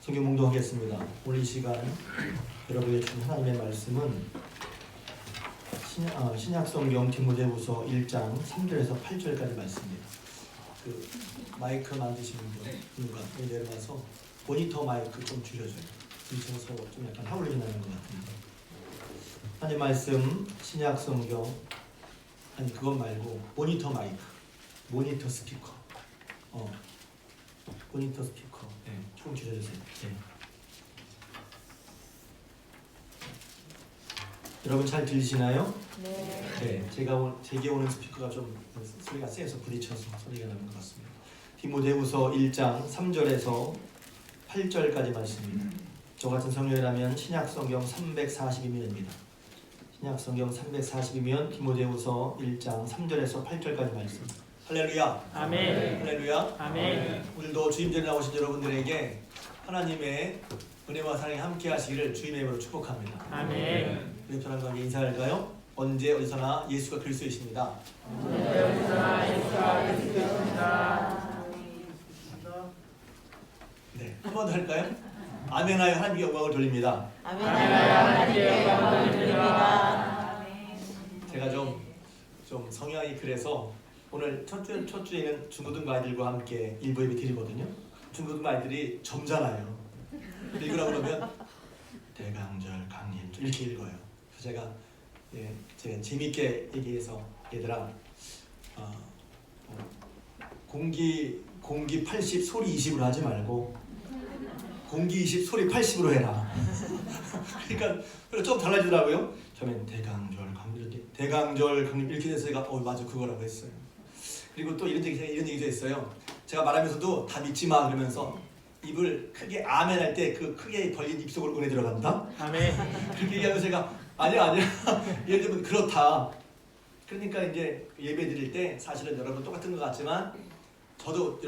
성경 봉독하겠습니다. 오늘 이 시간 여러분에게 준 하나님의 말씀은 신약성경 디모데후서 1장 3절에서 8절까지 말씀입니다. 그 마이크 만드시는 분과 내려가서 모니터 마이크 좀 줄여줘요. 들으셔서 좀 약간 하울링이 나는 것 같은데. 하나님 말씀 신약성경 아니 그것 말고 모니터 마이크, 모니터 스피커, 모니터 스피커. 네, 조금 줄여주세요. 네. 여러분 잘 들리시나요? 네. 네, 제게 오는 스피커가 좀 소리가 세서 부딪혀서 소리가 나는 것 같습니다. 디모데후서 1장 3절에서 8절까지 말씀입니다. 저 같은 성경이라면 신약성경 342면입니다. 신약성경 342면 디모데후서 1장 3절에서 8절까지 말씀. 할렐루야. 아멘. 할렐루야. 아멘. 오늘도 주임전에 나오신 여러분들에게 하나님의 은혜와 사랑이 함께 하시기를 주님의 이름으로 축복합니다. 아멘. 우리 저랑 관계 인사할까요? 언제 어디서나 예수가 그리스도이십니다. 언제 어디서나 예수가 그리스도이십니다. 네, 한 번 더 할까요? 아멘하여 하나님께 영광을 돌립니다. 아멘하여 하나님께 영광을 드립니다. 제가 좀 성향이 그래서 오늘 첫 주에는 중고등 아이들과 함께 일부 예배 드리거든요. 중고등 아이들이 점잖아요. 읽으라고 그러면 대강절 강림절 이렇게 읽어요. 그래서 제가 재밌게 얘기해서 얘들아 공기 80 소리 20으로 하지 말고 공기 20 소리 80으로 해라. 그러니까 좀 달라지더라고요. 처음엔 대강절 강림 이렇게 돼서 제가 맞아 그거라고 했어요. 그리고 또 이런 얘기도 했어요. 제가 말하면서도 다 믿지 마 그러면서 입을 크게 아멘 할 때 그 크게 벌린 입속으로 은혜 들어간다. 아멘. 그렇게 얘기하면서 제가 아니야 예를 들면 그렇다. 그러니까 이제 예배 드릴 때 사실은 여러분 똑같은 것 같지만 저도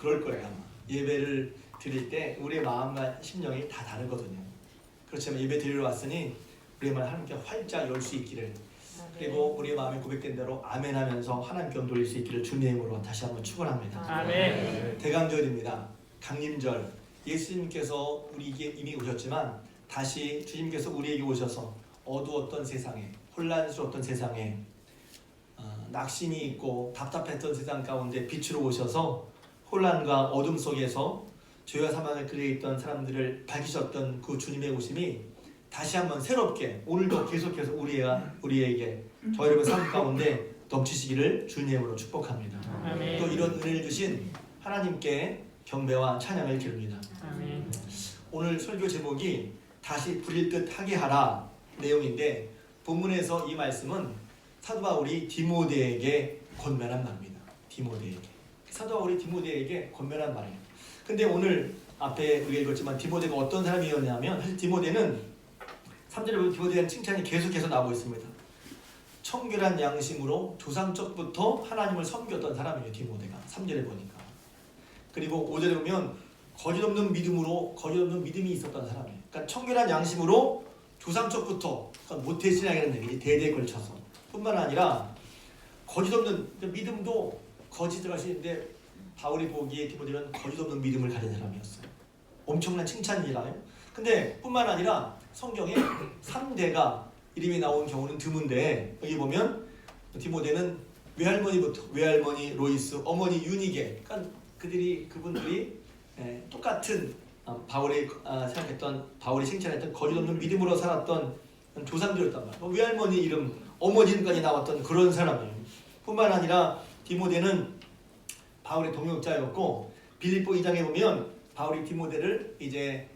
그럴 거예요. 아마. 예배를 드릴 때 우리의 마음과 심령이 다 다르거든요. 그렇지만 예배 드리러 왔으니 우리의 마음을 하나님께 활짝 열 수 있기를, 그리고 우리의 마음이 고백된 대로 아멘하면서 하나님께 영 돌릴 수 있기를 주님의 이름으로 다시 한번 축원합니다. 아멘. 대강절입니다. 강림절. 예수님께서 우리에게 이미 오셨지만 다시 주님께서 우리에게 오셔서 어두웠던 세상에, 혼란스러웠던 세상에, 낙심이 있고 답답했던 세상 가운데 빛으로 오셔서 혼란과 어둠 속에서 죄와 사망에 끌려있던 사람들을 밝히셨던 그 주님의 오심이 다시 한번 새롭게 오늘도 계속해서 우리에게 저 여러분 삶 가운데 넘치시기를 주님으로 축복합니다. 아멘. 또 이런 은혜를 주신 하나님께 경배와 찬양을 기릅니다. 아멘. 오늘 설교 제목이 다시 부릴 듯 하게 하라 내용인데, 본문에서 이 말씀은 사도 바울이 디모데에게 권면한 말입니다. 사도 바울이 디모데에게 권면한 말이에요. 근데 오늘 앞에 우리가 읽었지만 디모데가 어떤 사람이었냐면, 사실 디모데는 3절에 보면 디모데에 대한 칭찬이 계속해서 나오고 있습니다. 청결한 양심으로 조상적부터 하나님을 섬겼던 사람이에요. 디모데가 3절에 보니까. 그리고 5절에 보면 거짓 없는 믿음이 있었던 사람이에요. 그러니까 청결한 양심으로 조상적부터, 그러니까 모태신앙이라는 얘기지, 대대에 걸쳐서 뿐만 아니라 거짓 없는 믿음도 거짓을 하시는데, 바울이 보기에 디모데는 거짓 없는 믿음을 가진 사람이었어요. 엄청난 칭찬이라요. 근데 뿐만 아니라 성경에 3대가 이름이 나온 경우는 드문데, 여기 보면 디모데는 외할머니 로이스, 어머니 유니게, 그러니까 그분들이 똑같은 바울이 생각했던, 바울이 칭찬했던 거짓 없는 믿음으로 살았던 조상들이었단 말이에요. 외할머니 이름, 어머니 이름까지 나왔던 그런 사람이에요. 뿐만 아니라 디모데는 바울의 동역자였고, 빌립보 2장에 보면 바울이 디모데를 이제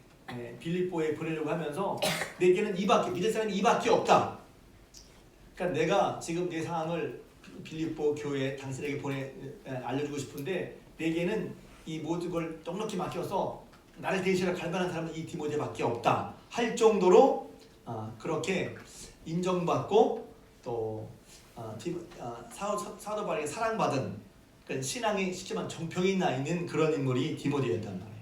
빌립보에 보내려고 하면서 내게는 믿을 사람이 이밖에 없다. 그러니까 내가 지금 내 상황을 빌립보 교회 당신에게 알려주고 싶은데 내게는 이 모든 걸 넉넉히 맡겨서 나를 대신하러 갈만한 사람은 이 디모데밖에 없다 할 정도로 그렇게 인정받고 또 사도 바울에게 사랑받은, 그러니까 신앙에 쉽지만 정평이 나 있는 그런 인물이 디모데였단 말이에요.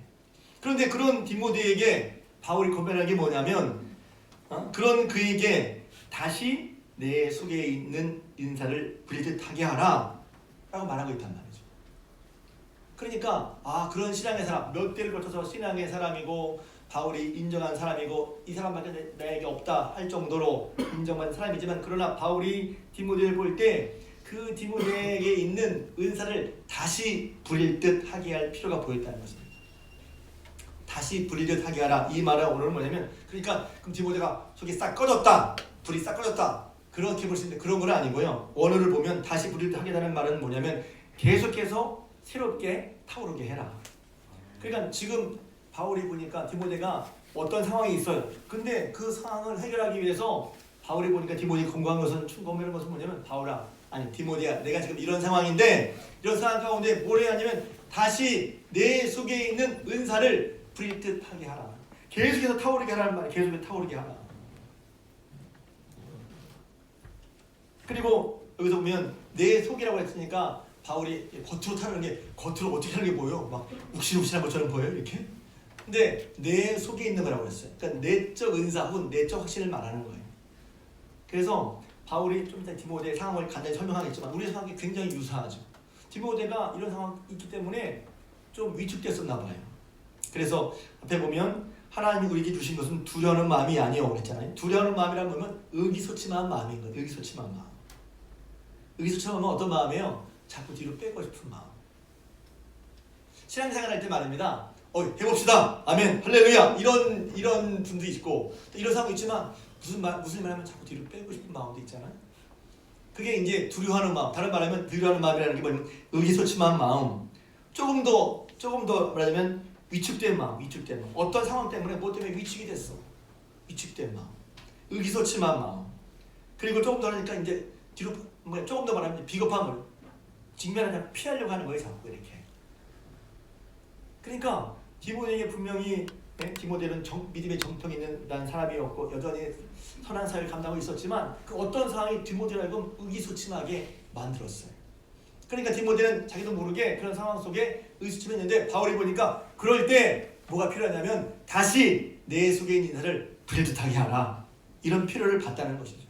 그런데 그런 디모데에게 바울이 권면한 게 뭐냐면 그런 그에게 다시 내 속에 있는 인사를 부릴 듯 하게 하라 라고 말하고 있단 말이죠. 그러니까 그런 신앙의 사람, 몇 대를 거쳐서 신앙의 사람이고 바울이 인정한 사람이고 이 사람밖에 나에게 없다 할 정도로 인정한 사람이지만, 그러나 바울이 디모데를 볼 때 그 디모데에게 있는 은사를 다시 부릴 듯 하게 할 필요가 보였다는 것입니다. 다시 부릴 듯 하게 하라. 이 말은 오늘은 뭐냐면, 그러니까 그럼 디모데가 속이 싹 꺼졌다, 불이 싹 꺼졌다, 그렇게 볼 수 있는데 그런 건 아니고요. 원어를 보면 다시 부릴 듯 하게 하는 말은 뭐냐면 계속해서 새롭게 타오르게 해라. 그러니까 지금 바울이 보니까 디모데가 어떤 상황이 있어요. 근데 그 상황을 해결하기 위해서 바울이 보니까 디모데가 공부한 것은, 충고하는 것은 뭐냐면, 바울아, 아니 디모데야, 내가 지금 이런 상황인데 이런 상황 가운데 뭘 해야 하냐면 다시 내 속에 있는 은사를 부릴 듯 하게 하라. 계속해서 타오르게 하라는 말이에요. 계속해서 타오르게 하라. 그리고 여기서 보면 내 속이라고 했으니까 바울이 겉으로 타는 게, 겉으로 어떻게 하는 게 보여? 막 욱신욱신한 것처럼 보여요, 이렇게. 근데 내 속에 있는 거라고 했어요. 그러니까 내적 은사 혹은 내적 확신을 말하는 거예요. 그래서 바울이 좀 이따 디모데의 상황을 간단히 설명하겠지만 우리 상황이 굉장히 유사하죠. 디모데가 이런 상황이 있기 때문에 좀 위축됐었나 봐요. 그래서 앞에 보면 하나님이 우리에게 주신 것은 두려워하는 마음이 아니요 그랬잖아요. 두려워하는 마음이라는 거면 의기소침한 마음인 거예요. 의기소침한 마음. 의기소침한 마음은 어떤 마음이에요? 자꾸 뒤로 빼고 싶은 마음. 신앙생활 할 때 말입니다. 해봅시다. 아멘. 할렐루야. 이런 분도 있고 이런 사람도 있지만 무슨 말하면 자꾸 뒤로 빼고 싶은 마음도 있잖아요. 그게 이제 두려워하는 마음. 다른 말하면 두려워하는 마음이라는 게 뭐냐면 의기소침한 마음. 조금 더 말하자면 위축된 마음. 어떤 상황 때문에 뭐 때문에 위축이 됐어. 위축된 마음. 의기소침한 마음. 그리고 조금 더 하니까 이제 뒤로 조금 더 말하면 비겁함을 직면하냐 피하려고 하는 거예요. 자꾸 이렇게. 그러니까 디모데에게 분명히 디모데는 믿음의 정통이 있는 사람이었고 여전히 선한 사역을 감당하고 있었지만 그 어떤 상황이 디모데를 의기소침하게 만들었어요. 그러니까 디모데는 자기도 모르게 그런 상황 속에 의기소침했는데 바울이 보니까 그럴 때 뭐가 필요하냐면 다시 내 속에 있는 인사를 부릴듯하게 하라. 이런 필요를 받다는 것이죠.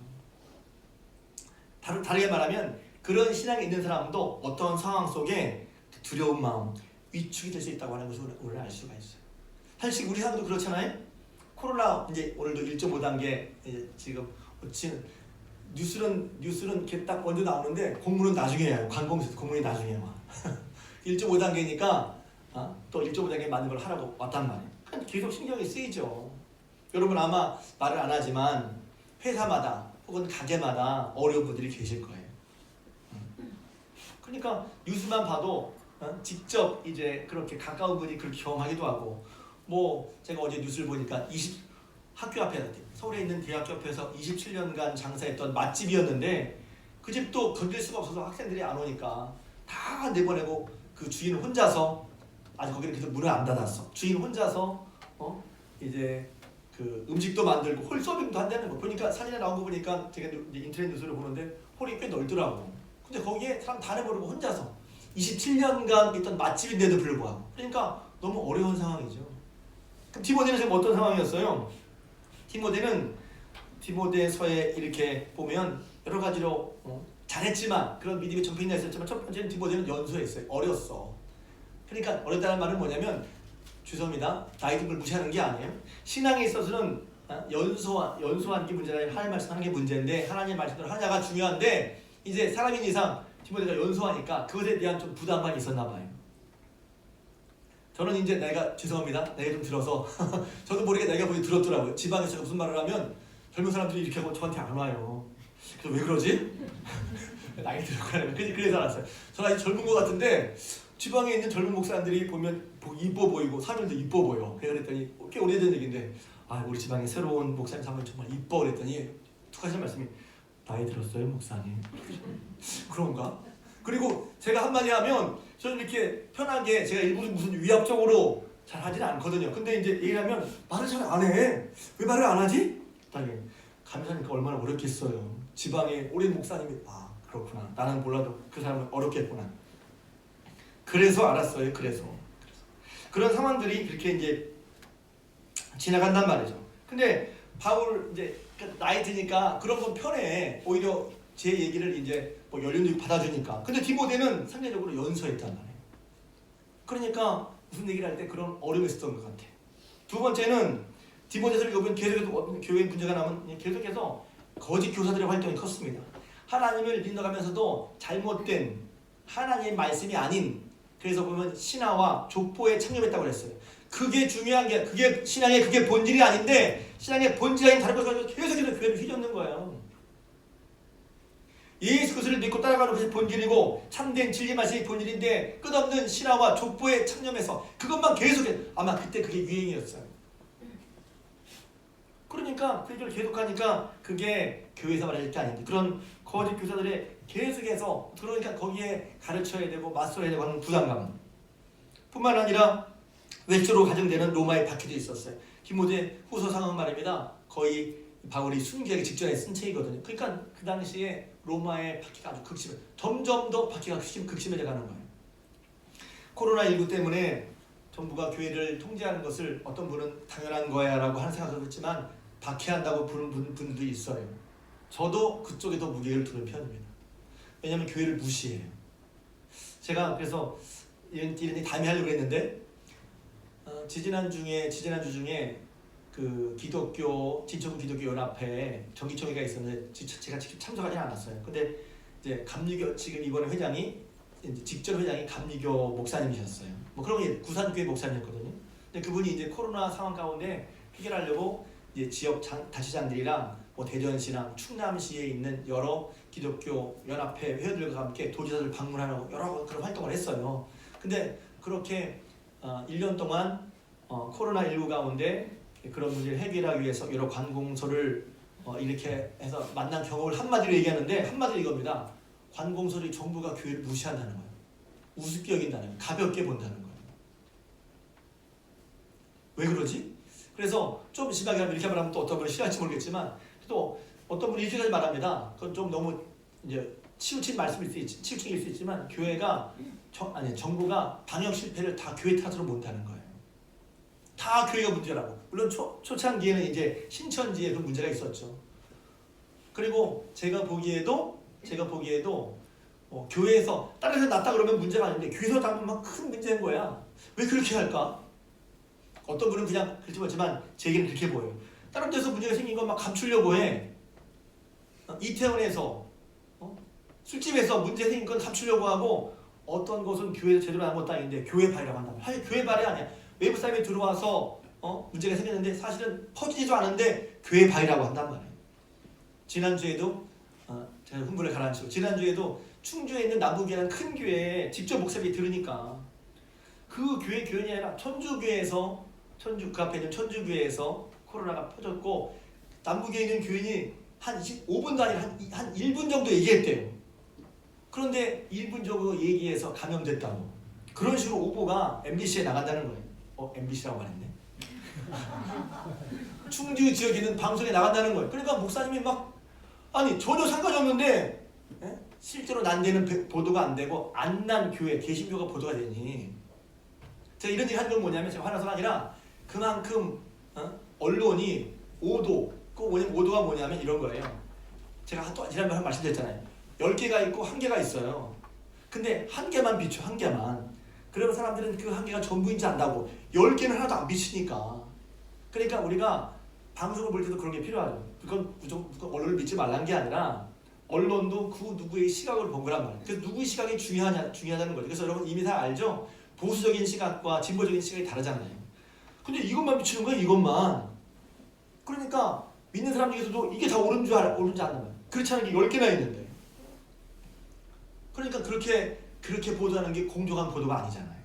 다르게 말하면 그런 신앙이 있는 사람도 어떤 상황 속에 두려운 마음, 위축이 될 수 있다고 하는 것을 우리는 알 수가 있어요. 사실 우리 사람도 그렇잖아요. 코로나 이제 오늘도 1.5단계 지금 뉴스는 이렇게 딱 먼저 나오는데 공문은 나중에 해요. 관공서에서 공문이 나중에 와. 1.5단계니까 또 1.5단계 맞는 걸 하라고 왔단 말이에요. 계속 신경이 쓰이죠. 여러분 아마 말을 안 하지만 회사마다 혹은 가게마다 어려운 분들이 계실 거예요. 그러니까 뉴스만 봐도 직접 이제 그렇게 가까운 분이 그렇게 경험하기도 하고, 뭐 제가 어제 뉴스를 보니까 학교 앞에 서울에 있는 대학교 앞에서 27년간 장사했던 맛집이었는데 그 집도 건들 수가 없어서 학생들이 안 오니까 다 내보내고 그 주인은 혼자서, 아직 거기는 계속 문을 안 닫았어. 주인 혼자서 이제 그 음식도 만들고 홀 서빙도 한다는 거 보니까, 사진에 나온 거 보니까 제가 이제 인터넷 뉴스를 보는데 홀이 꽤 넓더라고. 근데 거기에 사람 다 내보내고 혼자서 27년간 있던 맛집인데도 불구하고, 그러니까 너무 어려운 상황이죠. 그럼 디모데는 지금 어떤 상황이었어요? 디모데서에 이렇게 보면 여러 가지로 잘했지만 그런 믿음의 정평이 있었지만 첫 번째는 디모데는 연소했어요. 어렸어. 그러니까 어렸다는 말은 뭐냐면, 죄송합니다, 나이 든 걸 무시하는 게 아니에요. 신앙에 있어서는 연소하는 게 문제가 아니라 하나님 말씀하는 게 문제인데, 하나님 말씀대로 하냐가 중요한데 이제 사람인 이상 디모데가 연소하니까 그것에 대한 좀 부담감이 있었나 봐요. 저는 이제 죄송합니다, 나이가 좀 들어서 저도 모르게 나이가 거의 들었더라고요. 지방에서 무슨 말을 하면 젊은 사람들이 이렇게 하고 저한테 안 와요. 그래서 왜 그러지? 나이 들었구나. 그래서 알았어요. 저는 아직 젊은 것 같은데 지방에 있는 젊은 목사님들이 보면 이뻐 보이고 사람들도 이뻐 보여. 그랬더니 꽤 오래된 얘기인데, 우리 지방에 새로운 목사님 사면 정말 이뻐 그랬더니 툭 하시는 말씀이, 나이 들었어요 목사님. 그런가? 그리고 제가 한마디 하면 저는 이렇게 편하게, 제가 일부러 무슨 위압적으로 잘 하지는 않거든요. 근데 이제 얘기하면 말을 잘 안 해. 왜 말을 안 하지? 감사하니까 얼마나 어렵겠어요. 지방에 오랜 목사님이 그렇구나. 나는 몰라도 그 사람은 어렵겠구나. 그래서 알았어요. 그래서 그런 상황들이 그렇게 이제 지나간단 말이죠. 근데 바울 이제 나이 드니까 그런 건 편해. 오히려 제 얘기를 이제 뭐 연륜도 받아주니까. 근데 디모데는 상대적으로 연소했단 말이에요. 그러니까 무슨 얘기를 할 때 그런 어려움이 있었던 것 같아. 두 번째는 디모데서를 읽어보면 계속해서 교회 문제가 나면 계속해서 거짓 교사들의 활동이 컸습니다. 하나님을 믿어가면서도 잘못된 하나님의 말씀이 아닌, 그래서 보면 신화와 족보에 참여했다고 그랬어요. 그게 중요한 게, 그게 신앙의 그게 본질이 아닌데 신앙의 본질이 아닌 다른 것을 가지고 계속해서 교회를 휘젓는 거예요. 예수 그리스도를 믿고 따라가는 것이 본질이고 참된 진리 말씀이 본질인데 끝없는 신화와 족보에 참여해서 그것만 계속해. 아마 그때 그게 유행이었어요. 그러니까 그 얘기를 계속하니까 그게 교회에서 말할 게 아닌데 그런 거짓 교사들의 계속해서, 그러니까 거기에 가르쳐야 되고 맞서야 되고 하는 부담감 뿐만 아니라 외적으로 가정되는 로마의 박해도 있었어요. 디모데 후서 상황 말입니다. 거의 바울이 순교하기 직전에 쓴 책이거든요. 그러니까 그 당시에 로마의 박해가 아주 극심해, 점점 더 박해가 극심해져 가는 거예요. 코로나19 때문에 정부가 교회를 통제하는 것을 어떤 분은 당연한 거야 라고 하는 생각을 했지만 박해한다고 부르는 분들도 있어요. 저도 그쪽에 더 무게를 두는 편입니다. 왜냐하면 교회를 무시해요. 제가 그래서 이런 일이 다음에 하려고 했는데 지지난주 중에 그 기독교 진천구 기독교 연합회 정기총회가 있었는데 제가 직접 참석하지 않았어요. 근데 이제 감리교 지금 이번에 회장이 직전 회장이 감리교 목사님이셨어요. 뭐 그런 게 구산교회 목사님이었거든요. 근데 그분이 이제 코로나 상황 가운데 해결하려고 이제 지역 단체장들이랑 뭐 대전시나 충남시에 있는 여러 기독교 연합회 회원들과 함께 도지사들 방문하는 여러 그런 활동을 했어요. 근데 그렇게 1년 동안 코로나19 가운데 그런 문제를 해결하기 위해서 여러 관공서를 이렇게 해서 만난 경험을 한마디로 얘기하는데 한마디로 이겁니다. 관공서를 정부가 교회를 무시한다는 거예요. 우습게 여긴다는 거예요. 가볍게 본다는 거예요. 왜 그러지? 그래서 좀 심하게 하면 이렇게 말하면 또 어떤 분이 싫어할지 모르겠지만 또 어떤 분이 이렇게 말합니다. 그건 좀 너무 이제 치우친 말씀일 수 있지만 교회가 정부가 방역 실패를 다 교회 탓으로 못하는 거예요. 다 교회가 문제라고. 물론 초창기에는 이제 신천지에 그 문제가 있었죠. 그리고 제가 보기에도 교회에서 다른 데서 낫다 그러면 문제가 아닌데 교회에서 나면 막 큰 문제인 거야. 왜 그렇게 할까? 어떤 분은 그냥 그렇게 보지만 제 얘기는 그렇게 보여요. 다른 데서 문제가 생긴 건 막 감추려고 해. 이태원에서 술집에서 문제 생긴 건 감추려고 하고 어떤 곳은 교회에서 제대로 한 것도 아닌데 교회 발이라고 한다. 사실 교회 발이 아니야. 외부 사람이 들어와서 문제가 생겼는데 사실은 퍼지지도 않은데 교회 발이라고 한단 말이에요. 지난주에도 제가 흥분을 가라앉히고 지난주에도 충주에 있는 남부교회라는 큰 교회에 직접 목사님이 들으니까 그 교인이 아니라 천주교회에서 그 앞에 있는 천주교회에서 코로나가 퍼졌고 남부교회에 있는 교인이 한 5분도 아니라 한 1분 정도 얘기했대요. 그런데 1분 정도 얘기해서 감염됐다고. 그런 식으로 오보가 MBC에 나간다는 거예요. MBC라고 말했네. 충주 지역에 있는 방송에 나간다는 거예요. 그러니까 목사님이 막 전혀 상관이 없는데 실제로 난 데는 보도가 안 되고 안 난 교회 개신교가 보도가 되니 제가 이런 얘기 하는 건 뭐냐면 제가 화나서가 아니라 그만큼 언론이 오도 오도가 뭐냐면 이런 거예요. 제가 또 지난번에 말씀드렸잖아요. 10개가 있고 1개가 있어요. 근데 1개만 비춰 1개만. 그러면 사람들은 그 1개가 전부인지 안다고 10개는 하나도 안 비치니까. 그러니까 우리가 방송을 볼 때도 그런 게 필요하죠. 그건 무조건 언론을 믿지 말라는 게 아니라 언론도 그 누구의 시각을 본 거란 말이에요. 그래서 누구의 시각이 중요하다는 거죠. 그래서 여러분 이미 다 알죠? 보수적인 시각과 진보적인 시각이 다르잖아요. 근데 이것만 비추는 거예요. 이것만. 그러니까 믿는 사람 중에서도 이게 다 옳은지 안다는 거예요. 그렇지 않은 게 10개나 있는데. 그러니까 그렇게 보도하는 게 공정한 보도가 아니잖아요.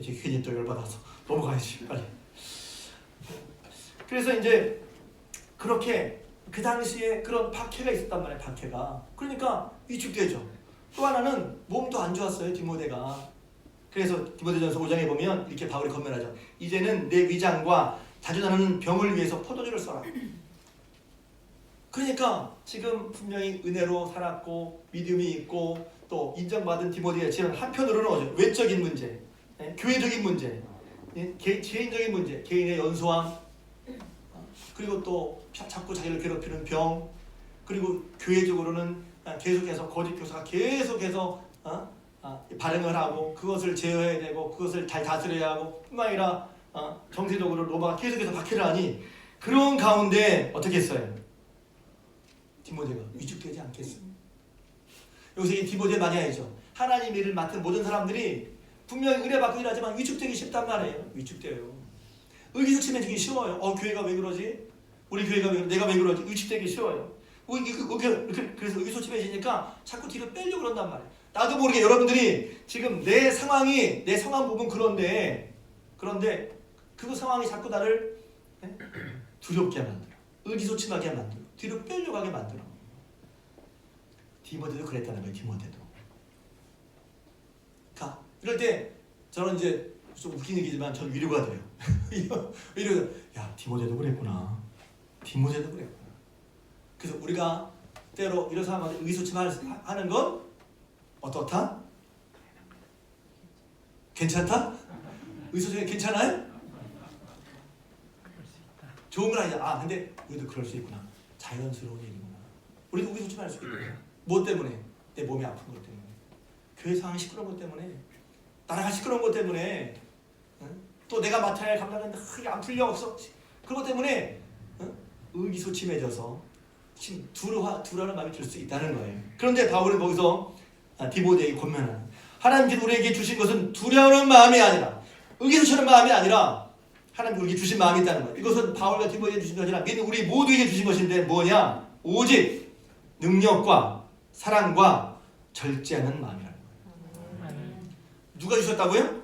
제가 괜히 또 열받아서 넘어가야지 빨리. 그래서 이제 그렇게 그 당시에 그런 박해가 있었단 말이에요. 박해가. 그러니까 위축되죠. 또 하나는 몸도 안 좋았어요. 디모데가. 그래서 디모데전서 5장에 보면 이렇게 바울이 건면하죠. 이제는 내 위장과 자주 나는 병을 위해서 포도주를 써라. 그러니까 지금 분명히 은혜로 살았고 믿음이 있고 또 인정받은 디모데였지만 한편으로는 외적인 문제, 교회적인 문제, 개인적인 문제, 개인의 연소함, 그리고 또 자꾸 자기를 괴롭히는 병, 그리고 교회적으로는 계속해서 거짓 교사가 계속해서 발행을 하고 그것을 제어해야 되고 그것을 잘 다스려야 하고 뿐만 아니라 정세적으로 로마가 계속해서 박해를 하니 그런 가운데 어떻게 했어요? 디모데가 위축되지 않겠어요? 여기서 이 디모데 많이 알죠? 하나님 일을 맡은 모든 사람들이 분명히 의뢰받고 일하지만 위축되기 쉽단 말이에요. 위축돼요. 의기소침해지기 쉬워요. 교회가 왜 그러지? 우리 교회가 왜 그러지? 내가 왜 그러지? 위축되기 쉬워요. 그래서 의기소침해지니까 자꾸 뒤로 빼려고 그런단 말이에요. 나도 모르게 여러분들이 지금 내 상황 보면 그런데 그 상황이 자꾸 나를 두렵게 만들어. 의기소침하게 만들어. 뒤로 빼려고 하게 만들어. 디모데도 그랬다는 거예요. 디모데도. 이럴 때 저는 이제 좀 웃긴 얘기지만 저는 위로가 돼요. 야, 디모데도 그랬구나. 디모데도 그랬구나. 그래서 우리가 때로 이런 상황에 의기소침하는 건 어떻다? 괜찮다? 의기소침이 괜찮아요? 좋은 건 아니야. 근데 우리도 그럴 수 있구나. 자연스러운 일이구나. 우리도 의기소침할 수 있구나. 뭐 때문에? 내 몸이 아픈 것 때문에. 교회 상황이 시끄러운 것 때문에. 나라가 시끄러운 것 때문에. 또 내가 맡아야 할 감당은 안 풀려 없어. 그것 때문에 의기소침해져서 두려워하는 마음이 들 수 있다는 거예요. 그런데 바울은 거기서 디모데에게 권면하는 하나님께서 우리에게 주신 것은 두려워하는 마음이 아니라 의기소침하는 마음이 아니라 하나님께 우리에게 주신 마음이 있다는 거예요. 이것은 바울과 디모데에게 주신 것이 아니라 믿는 우리 모두에게 주신 것인데 뭐냐? 오직 능력과 사랑과 절제하는 마음이라는 거예요. 누가 주셨다고요?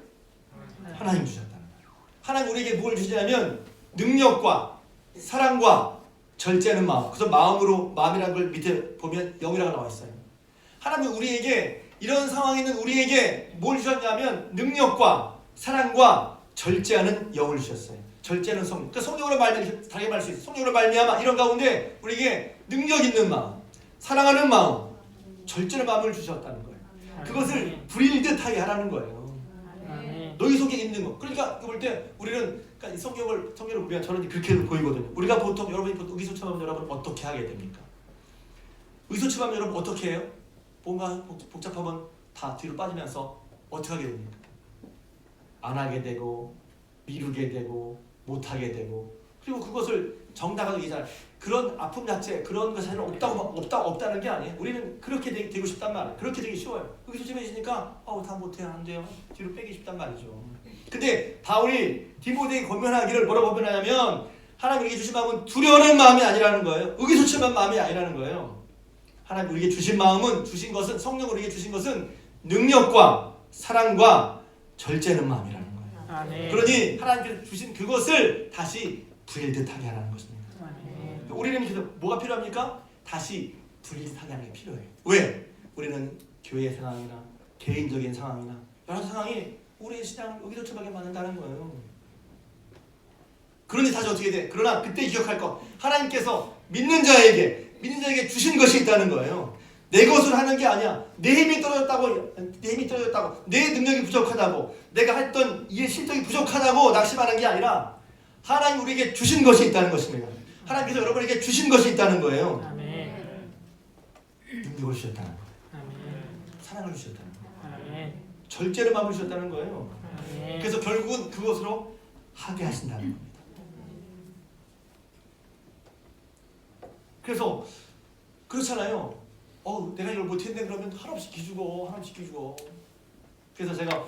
하나님 주셨다는 거예요. 하나님 우리에게 뭘 주시냐면 능력과 사랑과 절제하는 마음. 그래서 마음이라는 걸 밑에 보면 영이라고 나와 있어요. 하나님 우리에게 이런 상황에 있는 우리에게 뭘 주셨냐면 능력과 사랑과 절제하는 영을 주셨어요. 절제는 성령. 그러니까 성령으로 다르게 말할 수 있어요. 성령으로 말미암아 이런 가운데 우리에게 능력 있는 마음, 사랑하는 마음, 절제의 마음을 주셨다는 거예요. 그것을 불일 듯하게 하라는 거예요. 너희 속에 있는 거. 그러니까 볼 때 우리는 그러니까 성경을 보면 저는 그렇게 보이거든요. 우리가 여러분이 보통 의기소침하면 여러분 어떻게 하게 됩니까? 의기소침하면 여러분 어떻게 해요? 뭔가 복잡하면 다 뒤로 빠지면서 어떻게 하게 됩니까? 안 하게 되고 미루게 되고 못 하게 되고 그리고 그것을 정당하게 얘기하잖아요. 그런 아픔 자체 그런 것이 없다는 게 아니에요. 우리는 그렇게 되고 싶단 말이에요. 그렇게 되기 쉬워요. 의기소침해지니까 다 못해 안 돼요. 뒤로 빼기 쉽단 말이죠. 근데 바울이 디모데에게 권면하기를 뭐라고 권면하냐면 하나님 우리에게 주신 마음은 두려워하는 마음이 아니라는 거예요. 의기소침한 마음이 아니라는 거예요. 하나님 우리에게 주신 마음은 성령 우리에게 주신 것은 능력과 사랑과 절제하는 마음이라는 거예요. 아멘. 그러니 하나님께서 주신 그것을 다시 불일듯하게 하라는 것입니다. 아멘. 우리는 그래서 뭐가 필요합니까? 다시 불일듯하게 하는 게 필요해요. 왜? 우리는 교회 상황이나 개인적인 상황이나 여러 상황이 우리의 신앙을 의기소침하게 만든다는 거예요. 그러니 다시 어떻게 돼? 그러나 그때 기억할 것 하나님께서 믿는 자에게 주신 것이 있다는 거예요. 내 것을 하는 게 아니야. 내 힘이 떨어졌다고 내 능력이 부족하다고 내가 했던 이해 실력이 부족하다고 낙심하는 게 아니라 하나님 우리에게 주신 것이 있다는 것입니다. 하나님께서 여러분에게 주신 것이 있다는 거예요. 아멘. 능력을 주셨다는 거예요. 아멘. 사랑을 주셨다는 거예요. 아멘. 절제를 마음을 주셨다는 거예요. 아멘. 그래서 결국은 그것으로 하게 하신다는 겁니다. 그래서 그렇잖아요. 내가 이걸 못했네 그러면 하나씩 기주고. 그래서 제가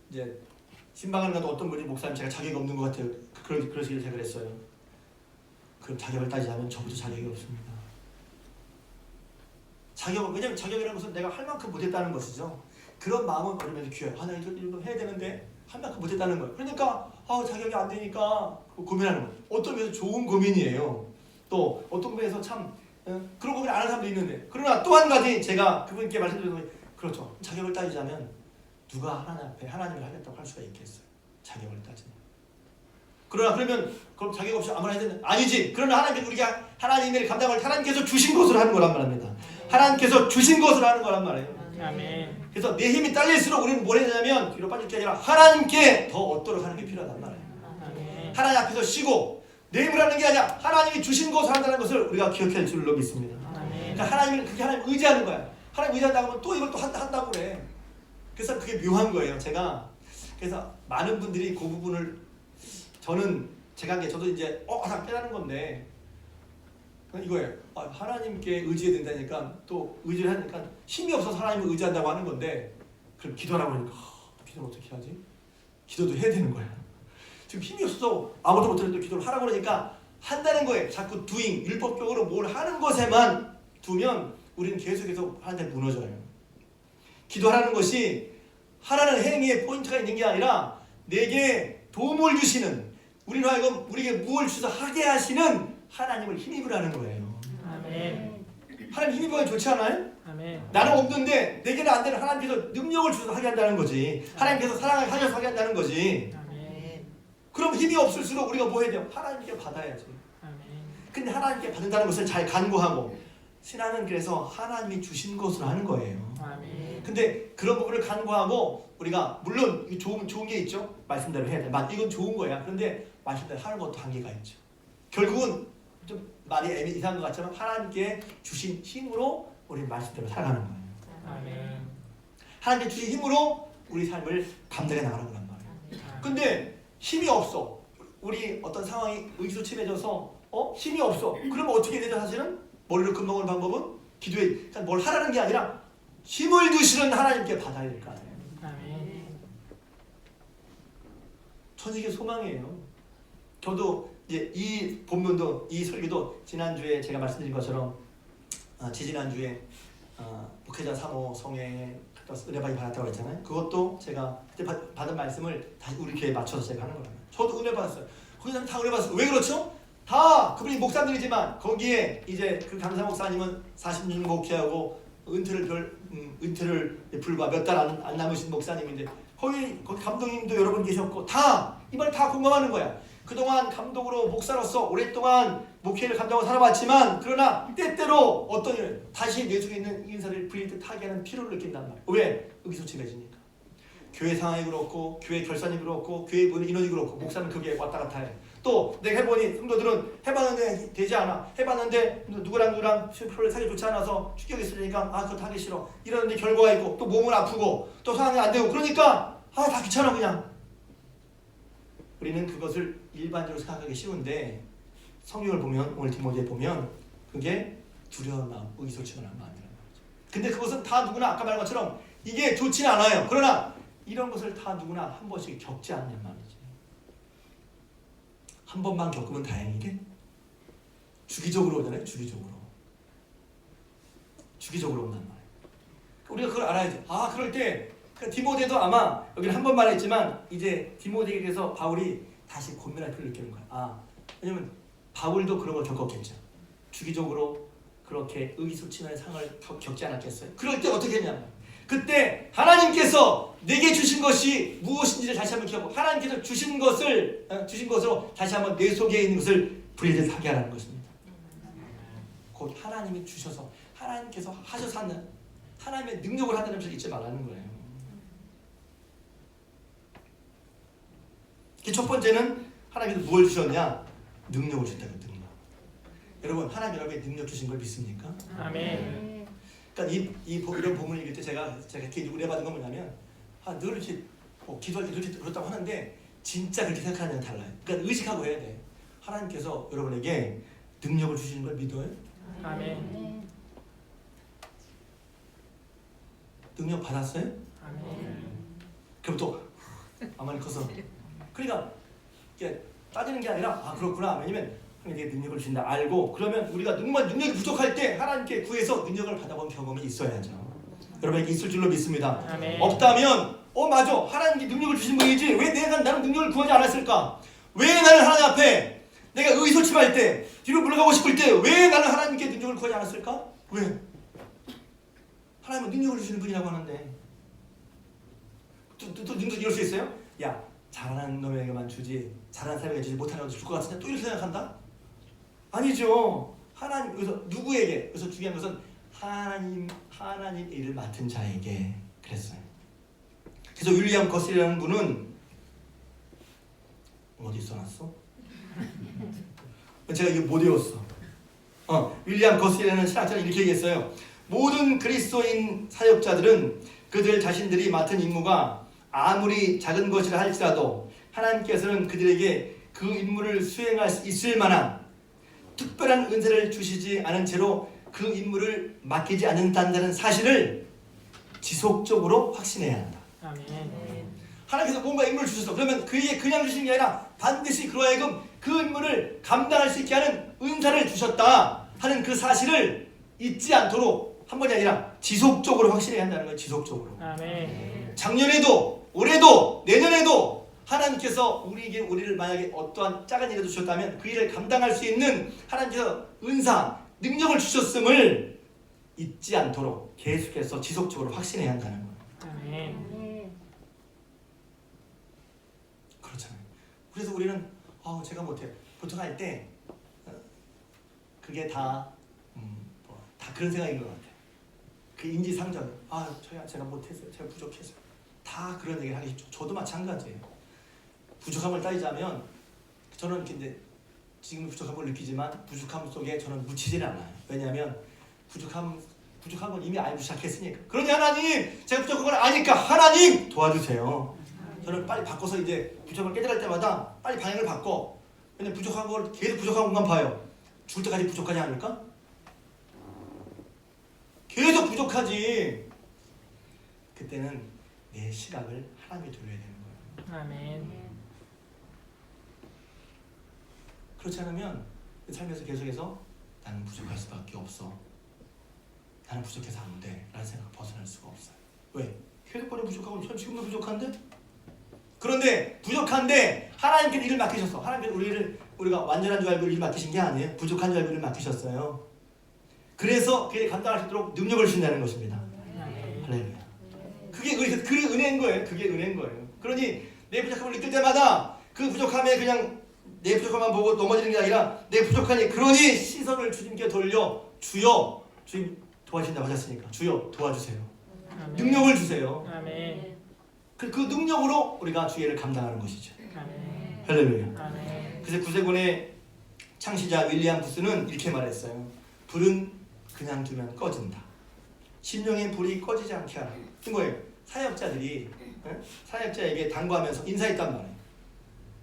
이제 신방을 가도 어떤 분이 목사님 제가 자격이 없는 것 같아요. 그러시길 제가 그랬어요. 그럼 자격을 따지자면 저부터 자격이 없습니다. 왜냐면 자격이라는 것은 내가 할 만큼 못했다는 것이죠. 그런 마음은 얼마나 귀해요. 나 이거 해야 되는데 할 만큼 못했다는 거예요. 그러니까 자격이 안 되니까 고민하는 거예요. 어떤 면에서 좋은 고민이에요. 또 어떤 면에서 참 그런 고민 안 하는 사람도 있는데 그러나 또 한 가지 제가 그분께 말씀드리는 건 그렇죠. 자격을 따지자면 누가 하나님 앞에 하나님을 하겠다고 할 수가 있겠어요. 자격을 따지면. 그러면 그럼 자격 없이 아무나 해야 되는 아니지. 그러나 우리가 하나님의 감당을 하나님께서 주신 것으로 하는 거란 말입니다. 하나님께서 주신 것으로 하는 거란 말이에요. 아멘. 그래서 내 힘이 딸릴수록 우리는 뭘 해야 되냐면 뒤로 빠질 게 아니라 하나님께 더 얻도록 하는 게 필요하단 말이에요. 아멘. 하나님 앞에서 쉬고 내 힘을 하는 게 아니라 하나님이 주신 것을 한다는 것을 우리가 기억할 줄로 믿습니다. 아멘. 그러니까 그게 하나님 의지하는 거야. 하나님 의지한다고 하면 또 이걸 또 한다고 그래. 그래서 그게 묘한 거예요. 제가 그래서 많은 분들이 그 부분을 저는 제가 한 게 저도 이제 하나 깨달은 건데 이거예요. 하나님께 의지해야 된다니까 또 의지를 하니까 힘이 없어서 하나님을 의지한다고 하는 건데 그럼 기도하라고 하니까 기도를 어떻게 하지? 기도도 해야 되는 거야. 지금 힘이 없어서 아무도 못하는데 기도를 하라고 그러니까 한다는 거예요. 자꾸 doing, 율법적으로 뭘 하는 것에만 두면 우리는 계속해서 하나님께 무너져요. 기도하라는 것이 하라는 행위에 포인트가 있는 게 아니라 내게 도움을 주시는 우리로 하여금 우리에게 무엇을 주셔서 하게 하시는 하나님을 힘입으라는 거예요. 아멘. 하나님 힘입으면 좋지 않아요? 아멘. 나는 없는데 내게는 안 되는 하나님께서 능력을 주셔서 하게 한다는 거지. 하나님께서 사랑을 하셔서 하게 한다는 거지. 아멘. 그럼 힘이 없을수록 우리가 뭐 해야 돼요? 하나님께 받아야지. 아멘. 근데 하나님께 받는다는 것을 잘 간구하고 신앙은 그래서 하나님이 주신 것으로 하는 거예요. 아멘. 근데 그런 부분을 간구하고 우리가 물론 좋은 게 있죠. 말씀대로 해야 돼. 이건 좋은 거야. 그런데 말씀대로 하는 것도 한계가 있죠. 결국은 좀 말이 이상한 것 같지만 하나님께 주신 힘으로 우리 말씀대로 살아가는 거예요. 아멘. 하나님께 주신 힘으로 우리 삶을 감당해 나가는 거란 말이에요. 근데 힘이 없어. 우리 어떤 상황이 의기소침해져서 힘이 없어. 그러면 어떻게 되죠? 사실은 머리를 금먹는 방법은 기도에 그러니까 뭘 하라는 게 아니라 힘을 주시는 하나님께 받아야 될 거 아니에요. 아멘. 전 이게 소망이에요. 저도 이제 이 본문도 이 설교도 지난주에 제가 말씀드린 것처럼 지지난주에 목회자 3호 성회에 갔다 와서 은혜 받았다고 했잖아요. 그것도 제가 그때 받은 말씀을 다시 우리 교회에 맞춰서 제가 하는 거예요. 저도 은혜 받았어요. 거기 사람 다 은혜 받았어요. 왜 그렇죠? 다 그분이 목사님이지만 거기에 이제 그 강사 목사님은 40년 목회하고 은퇴를 불과 몇 달 안 남으신 목사님인데 거기 감독님도 여러 분 계셨고 다 이 말 다 공감하는 거야. 그동안 감독으로 목사로서 오랫동안 목회를 감당하고 살아왔지만 그러나 때때로 어떤 일 다시 내 속에 있는 인사를 불릴 듯 하게 하는 필요를 느낀단 말이야. 왜? 의기소침해지니까. 교회 상황이 그렇고 교회 결산이 그렇고 교회 인원이 그렇고 목사는 그게 왔다 갔다 해. 또 내가 해보니 성도들은 해봤는데 되지 않아. 해봤는데 누구랑 표를 사기 좋지 않아서 축격이 있으니까 그것도 하기 싫어. 이러는데 결과가 있고 또 몸은 아프고 또 상황이 안 되고 그러니까 다 귀찮아 그냥. 우리는 그것을 일반적으로 생각하기 쉬운데 성경을 보면 오늘 디모데에 보면 그게 두려운 마음, 의기소침한 마음이라는 거죠. 근데 그것은 다 누구나 아까 말한 것처럼 이게 좋지는 않아요. 그러나 이런 것을 다 누구나 한 번씩 겪지 않는 말이지. 한 번만 겪으면 다행이게 주기적으로 오잖아요. 주기적으로 온단 말이에요. 우리가 그걸 알아야지. 그럴 때 디모데도 아마 여기는 한 번만 했지만 이제 디모데에게서 바울이 다시 권면할 필요를 느끼는 거야. 왜냐면 바울도 그런 걸 겪었겠죠. 주기적으로 그렇게 의기소침한 상황을 겪지 않았겠어요. 그럴 때 어떻게 했냐면 그때 하나님께서 내게 주신 것이 무엇인지를 다시 한번 기억하고 하나님께서 주신 것으로 다시 한번 내 속에 있는 것을 불일듯 하게 하라는 것입니다. 곧 하나님이 주셔서 하나님께서 하셔서 하는 하나님의 능력을 한다는 것을 잊지 말라는 거예요. 첫 번째는 하나님께서 뭘 주셨냐? 능력을 주셨다고. 능력. 여러분 하나님 여러분에게 능력 주신 걸 믿습니까? 아멘. 그러니까 이런 본문을 읽을 때 제가 이렇게 은혜 받은 건 뭐냐면 늘 이렇게 기도할 때 이렇게 그렇다고 하는데 진짜 그렇게 생각하는 달라요. 그러니까 의식하고 해야 돼. 하나님께서 여러분에게 능력을 주시는 걸 믿어요? 아멘. 능력 받았어요? 아멘. 그럼 또 아마니 커서 그러니까 이게 따지는 게 아니라 그렇구나. 왜냐면 하나님께 능력을 주신다 알고 그러면 우리가 능력이 부족할 때 하나님께 구해서 능력을 받아본 경험이 있어야죠. 여러분에게 있을 줄로 믿습니다. 아멘. 없다면 맞아. 하나님께 능력을 주신 분이지 왜 나는 능력을 구하지 않았을까? 왜 나는 하나님 앞에 내가 의기소침할 때 뒤로 물러가고 싶을 때 왜 나는 하나님께 능력을 구하지 않았을까? 왜? 하나님은 능력을 주시는 분이라고 하는데 또 능력 이럴 수 있어요? 잘하는 놈에게만 주지 잘하는 사람에게 주지 못하는 놈한테 줄 것 같은데 또 이렇게 생각한다? 아니죠. 하나님 여기서 누구에게? 그래서 중요한 것은 하나님 일을 맡은 자에게 그랬어요. 그래서 윌리엄 거슬이라는 분은 어디 써놨어? 제가 이거 못 외웠어. 윌리엄 거슬이라는 신학자는 이렇게 얘기했어요. 모든 그리스도인 사역자들은 그들 자신들이 맡은 임무가 아무리 작은 것이라 할지라도 하나님께서는 그들에게 그 임무를 수행할 수 있을 만한 특별한 은혜를 주시지 않은 채로 그 임무를 맡기지 않는다는 사실을 지속적으로 확신해야 한다. 아멘. 하나님께서 뭔가 임무를 주셨어. 그러면 그에게 그냥 주시는 게 아니라 반드시 그로 하여금 그 임무를 감당할 수 있게 하는 은사를 주셨다 하는 그 사실을 잊지 않도록 한 번이 아니라 지속적으로 확신해야 한다는 거예요. 지속적으로. 아멘. 작년에도 올해도 내년에도 하나님께서 우리를 만약에 어떠한 작은 일을 주셨다면 그 일을 감당할 수 있는 하나님께서 은사, 능력을 주셨음을 잊지 않도록 계속해서 지속적으로 확신해야 한다는 거예요. 아멘. 그렇잖아요. 그래서 우리는 제가 못해요. 보통 할 때 그게 다 그런 생각인 것 같아요. 그 인지상정. 제가 못했어요. 제가 부족했어요. 다 그런 얘기를 하기 쉽죠. 저도 마찬가지예요. 부족함을 따지자면 저는 근데 지금 부족함을 느끼지만 부족함 속에 저는 묻히지는 않아요. 왜냐하면 부족함은 이미 알고 시작했으니까. 그러니 하나님, 제가 부족한 걸 아니까 하나님 도와주세요. 저는 빨리 바꿔서 이제 부족함을 깨달을 때마다 빨리 방향을 바꿔. 왜냐면 부족한 걸 계속 부족한 것만 봐요. 죽을 때까지 부족하지 않을까? 계속 부족하지. 그때는 내 시각을 하나님께 돌려야 되는 거예요. 아멘. 그렇지 않으면 삶에서 계속해서 나는 부족할 수밖에 없어. 나는 부족해서 안 돼. 라는 생각 벗어날 수가 없어요. 왜? 계속거리 부족하고 전 지금도 부족한데? 그런데 부족한데 하나님께서 일을 맡기셨어. 하나님께서 우리가 완전한 줄 알고 일을 맡기신 게 아니에요. 부족한 줄 알고 일을 맡기셨어요. 그래서 그게 감당할 수 있도록 능력을 주신다는 것입니다. 할렐루야. 그게 은혜인 거예요. 그게 은혜인 거예요. 그러니 내 부족함을 느낄 때마다 그 부족함에 그냥 내 부족함만 보고 넘어지는 게 아니라 내 부족하니 그러니 시선을 주님께 돌려 주여 주님 도와주신다고 하셨으니까 주여 도와주세요. 아멘. 능력을 주세요. 아멘. 그 능력으로 우리가 주의를 감당하는 것이죠. 아멘. 할렐루야. 아멘. 그래서 구세군의 창시자 윌리엄 부스는 이렇게 말했어요. 불은 그냥 두면 꺼진다. 심령의 불이 꺼지지 않게 하라. 그 뭐예요? 사역자들이 사역자에게 당부하면서 인사했단 말이에요.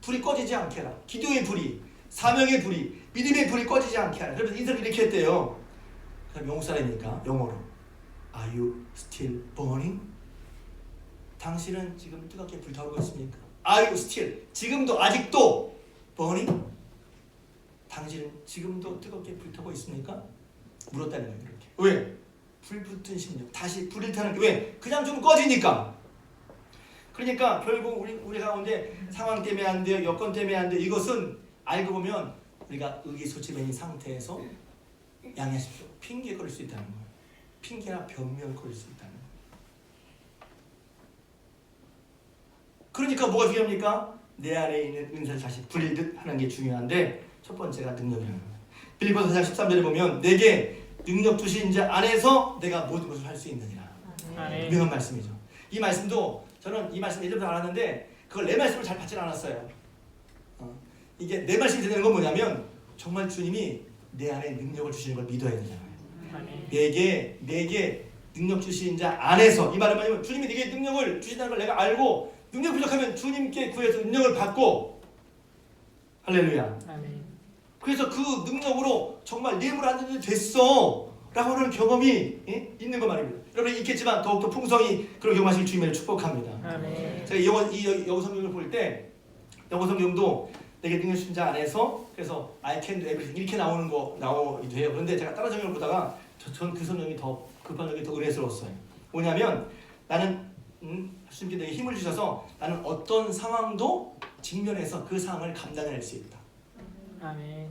불이 꺼지지 않게 하라. 기도의 불이, 사명의 불이, 믿음의 불이 꺼지지 않게 하라. 그래서 인사를 이렇게 했대요. 그럼 영국 사람이니까 영어로 Are you still burning? 당신은 지금 뜨겁게 불타오르고 있습니까? Are you still? 지금도 아직도 burning? 당신은 지금도 뜨겁게 불타고 있습니까? 물었다는 거예요. 그렇게. 왜? 불붙은 심령. 다시 불이 타는 게 왜? 그냥 좀 꺼지니까. 그러니까 결국 우리 가운데 상황 때문에 안 돼요. 여건 때문에 안 돼요. 이것은 알고 보면 우리가 의기소침한 상태에서 양해하십시오. 핑계 거릴 수 있다는 거예요. 핑계나 변명 거릴 수 있다는 거예요. 그러니까 뭐가 중요합니까? 내 안에 있는 은사를 다시 부리듯 하는 게 중요한데 첫 번째가 능력이라는 거예요. 빌립보서 4장 13절에 보면 내게 능력 주신 자 안에서 내가 모든 것을 할 수 있느니라. 아멘. 유명한 말씀이죠. 이 말씀도 저는 이 말씀 예전부터 알았는데 그걸 내 말씀을 잘 받지는 않았어요. 이게 내 말씀이 되는 건 뭐냐면 정말 주님이 내 안에 능력을 주시는 걸 믿어야 되잖아요. 아멘. 내게 능력 주신 자 안에서 이 말은 뭐냐면 주님이 내게 능력을 주신다는 걸 내가 알고 능력 부족하면 주님께 구해서 능력을 받고 할렐루야. 아멘. 그래서 그 능력으로 정말 내 힘으로 안 되는데 됐어 라고 하는 경험이 있는 거 말입니다. 여러분 있겠지만 더욱더 풍성히 그런 경험하실 주님을 축복합니다. 아멘. 제가 영어 성경을 볼 때 영어 성경도 내게 능력 주신 자 안에서 그래서 I can do everything 이렇게 나오기도 해요. 그런데 제가 다른 성경을 보다가 전 그 성경이 더 급한 적이 더 은혜스러웠어요. 뭐냐면 나는 주님께 내게 힘을 주셔서 나는 어떤 상황도 직면해서 그 상황을 감당할 수 있다. 아멘.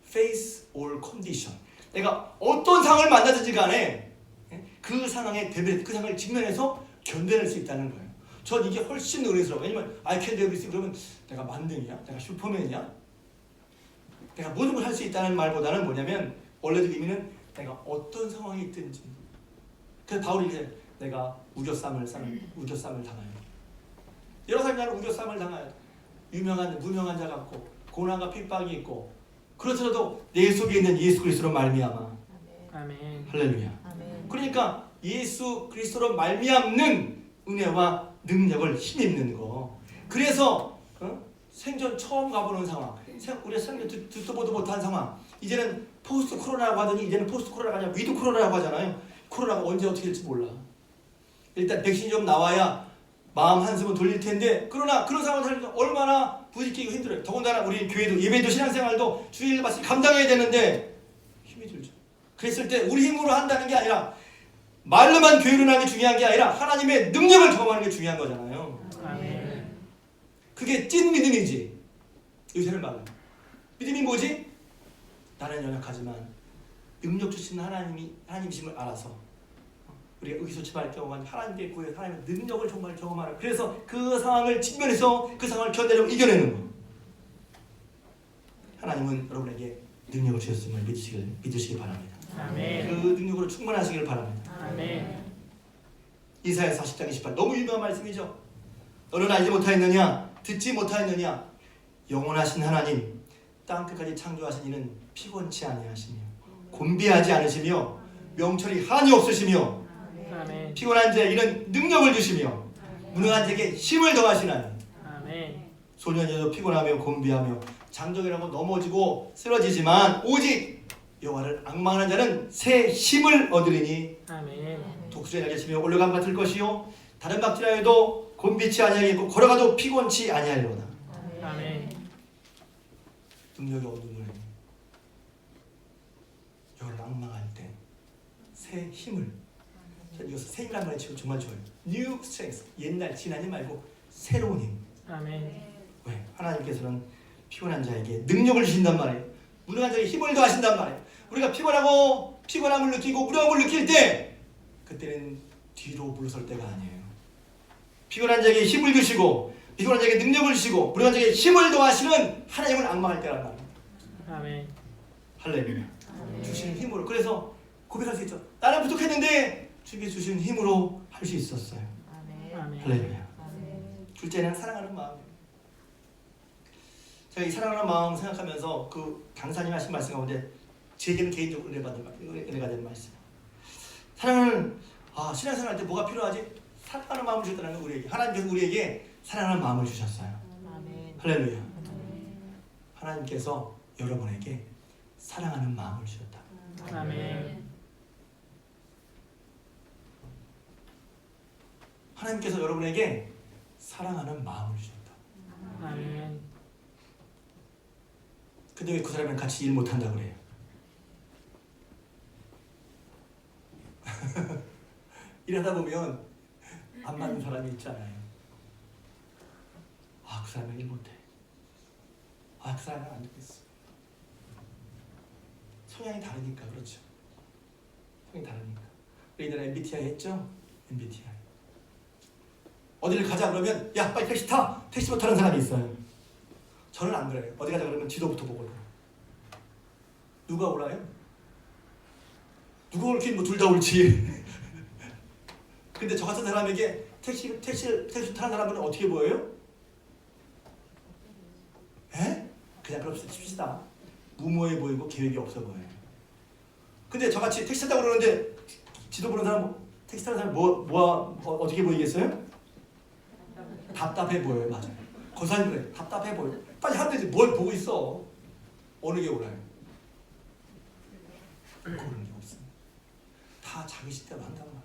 Face or condition. 내가 어떤 상황을 만나든지 간에 그 상황에 대비해 그 상황을 직면해서 견뎌낼 수 있다는 거예요. 전 이게 훨씬 은혜스러워요. 왜냐면 I can do everything 그러면 내가 만능이야? 내가 슈퍼맨이야? 내가 모든 걸 할 수 있다는 말보다는 뭐냐면 원래도 의미는 내가 어떤 상황이 있든지. 그래서 바울이 이제 내가 우겨쌈을 당하여. 여러 사람이 나는 우겨쌈을 당하여. 무명한 자 같고 고난과 핍박이 있고 그렇더라도 내 속에 있는 예수 그리스도로 말미암아. 아멘. 할렐루야. 아멘. 그러니까 예수 그리스도로 말미암는 은혜와 능력을 힘입는 거. 그래서 생전 처음 가보는 상황, 우리가 생전 듣도 보도 못한 상황, 이제는 포스트 코로나라고 하더니 이제는 포스트 코로나가 아니라 위드 코로나라고 하잖아요. 코로나가 언제 어떻게 될지 몰라. 일단 백신이 좀 나와야 마음 한숨은 돌릴 텐데, 그러나 그런 상황을 살면 얼마나 부딪히기가 힘들어요. 더군다나 우리 교회도 예배도 신앙생활도 주일 말씀 감당해야 되는데 힘이 들죠. 그랬을 때 우리 힘으로 한다는 게 아니라, 말로만 교회로 나는 게 중요한 게 아니라 하나님의 능력을 경험하는 게 중요한 거잖아요. 아멘. 그게 찐 믿음이지. 요새는 말로 믿음이 뭐지? 나는 연약하지만 능력 주신 하나님이심을 알아서 우리가 의기소침할 경우만 하나님께 구해서 하나님의 능력을 정말 경험하라. 그래서 그 상황을 직면해서 그 상황을 견뎌내고 이겨내는 거. 하나님은 여러분에게 능력을 주셨음을 믿으시기 바랍니다. 아멘. 그 능력으로 충만하시길 바랍니다. 아멘. 이사야 40장 28 너무 유명한 말씀이죠. 너는 알지 못하였느냐, 듣지 못하였느냐, 영원하신 하나님 땅 끝까지 창조하신 이는 피곤치 아니하시며 곤비하지 않으시며 명철이 한이 없으시며 아멘. 피곤한 자에 이는 능력을 주시며 무능한 자에게 힘을 더하시나니. 아멘. 소년이도 피곤하며 곤비하며 장정이라고 넘어지고 쓰러지지만 오직 여호와를 앙망하는 자는 새 힘을 얻으리니 아멘. 독수리의 날개 치며 올라감 같을 것이요 다른 박질하여도 곤비치 아니하겠고 걸어가도 피곤치 아니하리로다. 아멘. 능력이 없는 여호와를 앙망할 때 새 힘을, 이것을 새 힘이라는 말이 지금 정말 좋아요. New strength, 옛날 지난이 말고 새로운 힘. 아멘. 왜? 하나님께서는 피곤한 자에게 능력을 주신단 말이에요. 무능한 자에게 힘을 더하신단 말이에요. 우리가 피곤함을 느끼고 무력함을 느낄 때, 그때는 뒤로 물러설 때가 아니에요. 피곤한 자에게 힘을 주시고 피곤한 자에게 능력을 주시고 무능한 자에게 힘을 더하시는 하나님을 앙망할 때란 말입니다. 아멘. 할렐루야. 주시는 힘으로. 그래서 고백할 수 있죠. 나는 부족했는데 주께 주신 힘으로 할 수 있었어요. 아멘. 할렐루야. 둘째는 사랑하는 마음이에요. 제가 이 사랑하는 마음 생각하면서 그 강사님 하신 말씀 가운데 제게는 개인적으로 은혜가 되는 말씀. 사랑하는, 신앙생활 할 때 뭐가 필요하지? 사랑하는 마음을 주셨다는 건 우리에게, 하나님께서 우리에게 사랑하는 마음을 주셨어요. 아멘. 할렐루야. 하나님께서 여러분에게 사랑하는 마음을 주셨다. 아멘. 하나님께서 여러분에게 사랑하는 마음을 주셨다. 아멘. 근데 왜 그 사람이랑 같이 일 못한다고 그래요? 일하다 보면 안 맞는 사람이 있잖아요. 그 사람이랑 일 못해. 그 사람이랑 안 되겠어. 성향이 다르니까. 그렇죠. 성향이 다르니까. 우리나라 MBTI 했죠? MBTI. 어디를 가자 그러면 야 빨리 택시 타! 택시 못 타는 사람이 있어요. 저는 안 그래요. 어디 가자 그러면 지도부터 보거든요. 누가 오라요? 누가 올긴 뭐 둘 다 옳지. 근데 저 같은 사람에게 택시 타는 사람은 어떻게 보여요? 에? 그냥 그럽시다. 무모해 보이고 계획이 없어 보여요. 근데 저같이 택시 타자고 그러는데 지도 보는 사람, 택시 타는 사람 어떻게 보이겠어요? 답답해 보여요. 맞아요. 거사님 그래. 답답해 보여. 빨리 하면 되지. 뭘 보고 있어. 어느 게 오라요? 그런 게 없습니다. 다 자기 식대로 한단 말이에요.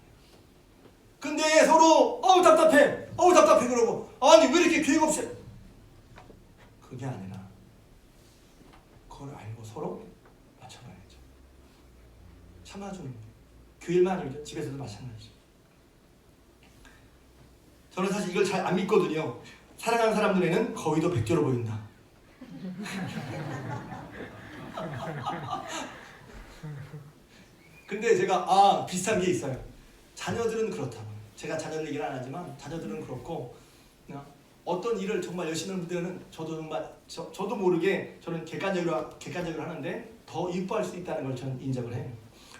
근데 서로 답답해 그러고 아니 왜 이렇게 계획 없이, 그게 아니라 그걸 알고 서로 맞춰가야죠. 참아주는 거예요. 교회만 아니죠. 집에서도 마찬가지죠. 저는 사실 이걸 잘 안 믿거든요. 사랑하는 사람 눈에는 거의도 백조로 보인다. 근데 제가 비슷한 게 있어요. 자녀들은 그렇다고. 제가 자녀들 얘기를 안 하지만 자녀들은 그렇고, 어떤 일을 정말 열심히 하는 분들은 저도 모르게 저는 객관적으로 하는데 더 이뻐할 수 있다는 걸 저는 인정을 해요.